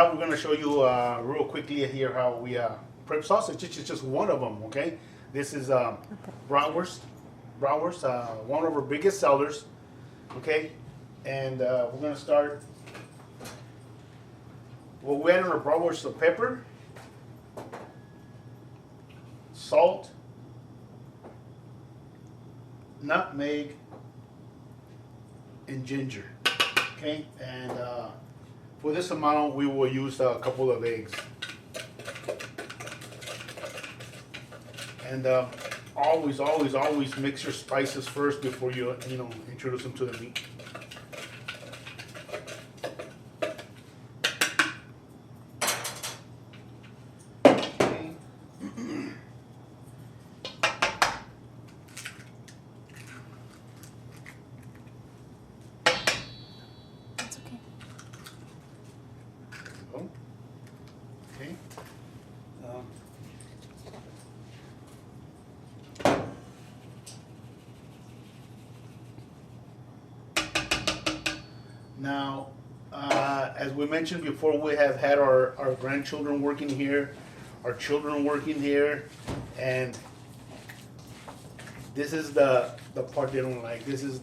now we're gonna show you real quickly here how we prep sausage. It's just one of them, okay? This is Bratwurst. Bratwurst, one of our biggest sellers, okay? And we're gonna start. What we add in our bratwurst: the pepper, salt, nutmeg, and ginger. Okay, and for this amount, we will use a couple of eggs. And always mix your spices first before you introduce them to the meat. That's okay. Okay. Now, as we mentioned before, we have had our grandchildren working here, our children working here, and this is the part they don't like. This is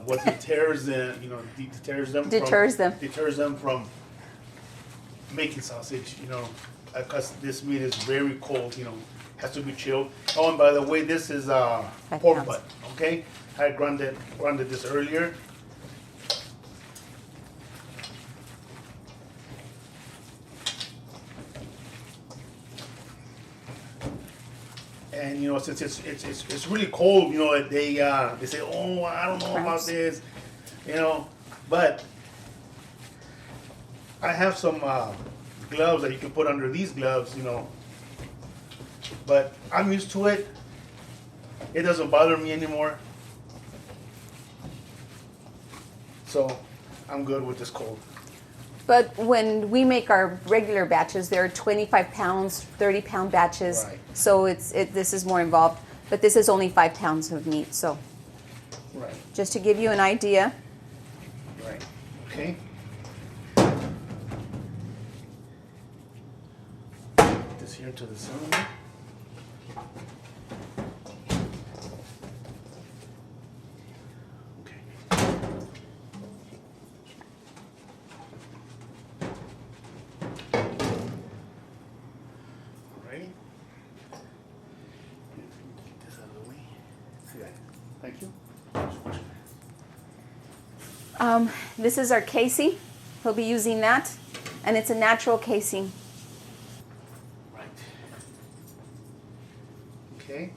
what deters them, deters them from making sausage, because this meat is very cold, has to be chilled. Oh, and by the way, this is pork butt, okay? I grounded this earlier. And since it's really cold, they say, oh, I don't know about this, but I have some gloves that you can put under these gloves, but I'm used to it. It doesn't bother me anymore, so I'm good with this cold. But when we make our regular batches, they're 25 pounds, 30-pound batches. Right. So this is more involved. But this is only 5 pounds of meat. So Right. just to give you an idea. Right. Okay. Put this here into the cylinder. Thank you. This is our casing. He'll be using that. And it's a natural casing. Right. Okay.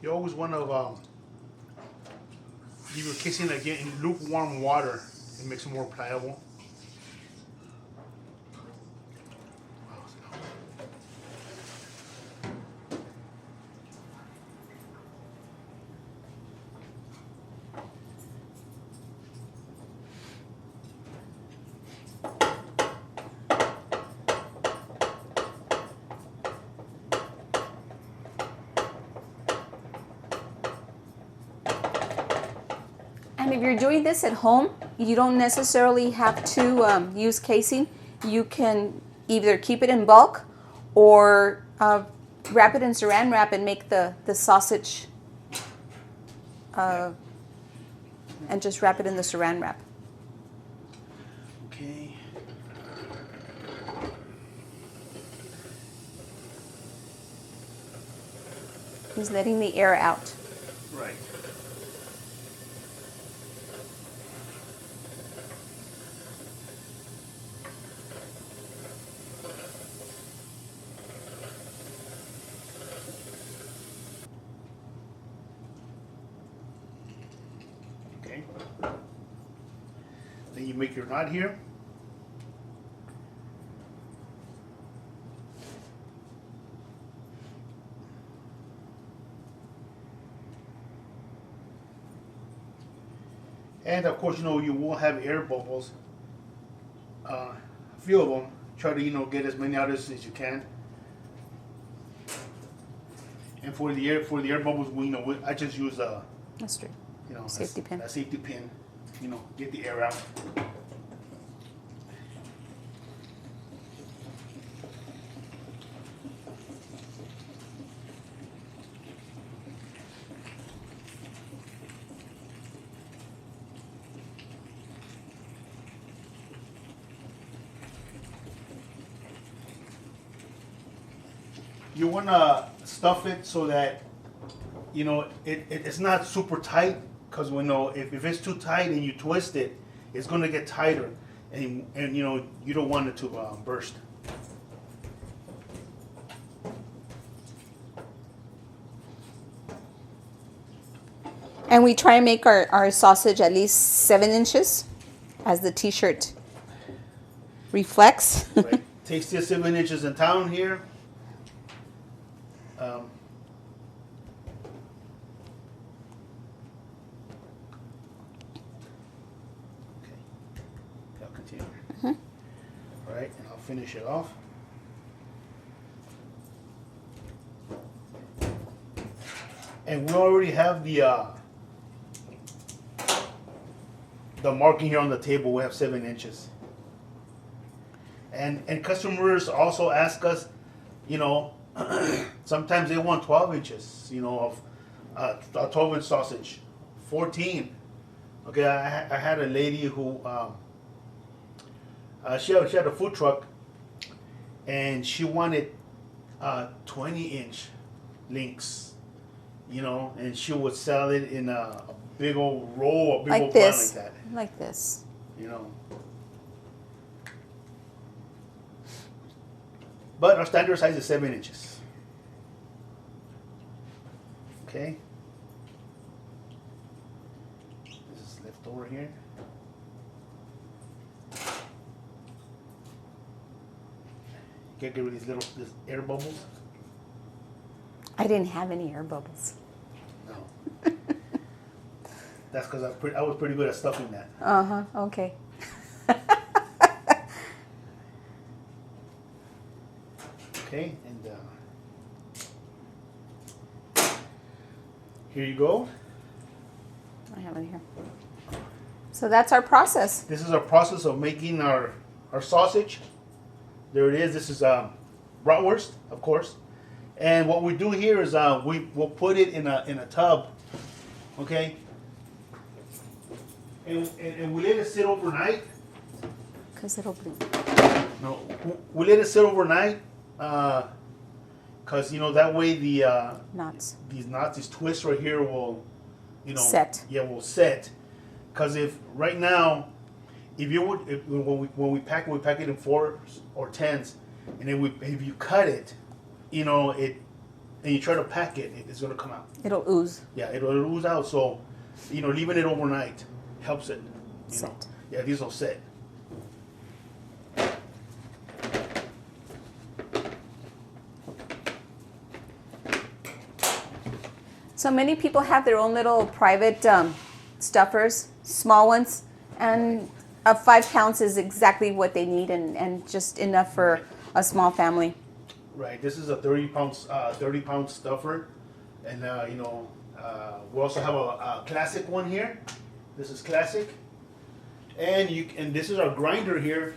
You always want to leave your casing again in lukewarm water. It makes it more pliable. And if you're doing this at home, you don't necessarily have to use casing. You can either keep it in bulk or wrap it in saran wrap and make the sausage and just wrap it in the saran wrap. Okay. He's letting the air out. Right. Okay. Then you make your knot here. And of course, you will have air bubbles. A few of them. Try to get as many out as you can. And for the air bubbles, I just use That's true. Safety pin. A safety pin. Get the air out. You want to stuff it so that it's not super tight, because if it's too tight and you twist it, it's going to get tighter, and you don't want it to burst. And we try and make our sausage at least 7 inches, as the T-shirt reflects. Right. Tastiest 7 inches in town here. Okay, I'll continue. All right, and I'll finish it off. And we already have the marking here on the table. We have 7 inches. And customers also ask us, sometimes they want 12 inches, of a 12-inch sausage, 14. Okay, I had a lady who, she had a food truck, and she wanted 20-inch links, and she would sell it in a big old roll, a big old pan like that. Like this. But our standard size is 7 inches. Okay. This is left over here. Get rid of these air bubbles. I didn't have any air bubbles. No. That's because I was pretty good at stuffing that. Okay. Okay, and here you go. I have it here. So that's our process. This is our process of making our sausage. There it is. This is bratwurst, of course. And what we do here is we'll put it in a tub, okay? And we let it sit overnight. Because it'll bleed. No, we let it sit overnight. Because that way the Knots. these twists right here will, Set. Yeah, will set. Because if right now, when we pack it in 4s or 10s, and then if you cut it, and you try to pack it, it's gonna come out. It'll ooze. Yeah, it'll ooze out. So, leaving it overnight helps it. Set. Yeah, these will set. So many people have their own little private stuffers, small ones, and 5 pounds is exactly what they need and just enough for a small family. Right. This is a 30-pound stuffer, and we also have a classic one here. This is classic, and this is our grinder here,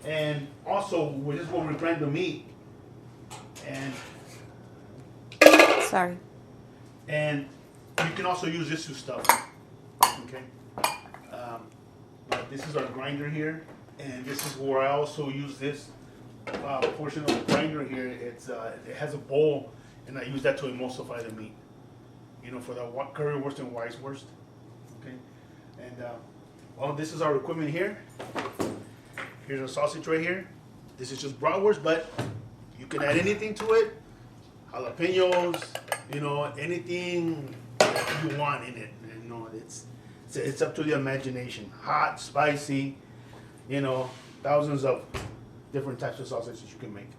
and also this is where we grind the meat. And sorry. And you can also use this to stuff. Okay. But this is our grinder here, and this is where I also use this portion of the grinder here. It has a bowl, and I use that to emulsify the meat. For the currywurst and weisswurst. Okay. And this is our equipment here. Here's our sausage right here. This is just bratwurst, but you can add anything to it. Jalapenos, anything that you want in it. It's up to the imagination. Hot, spicy, thousands of different types of sausages you can make.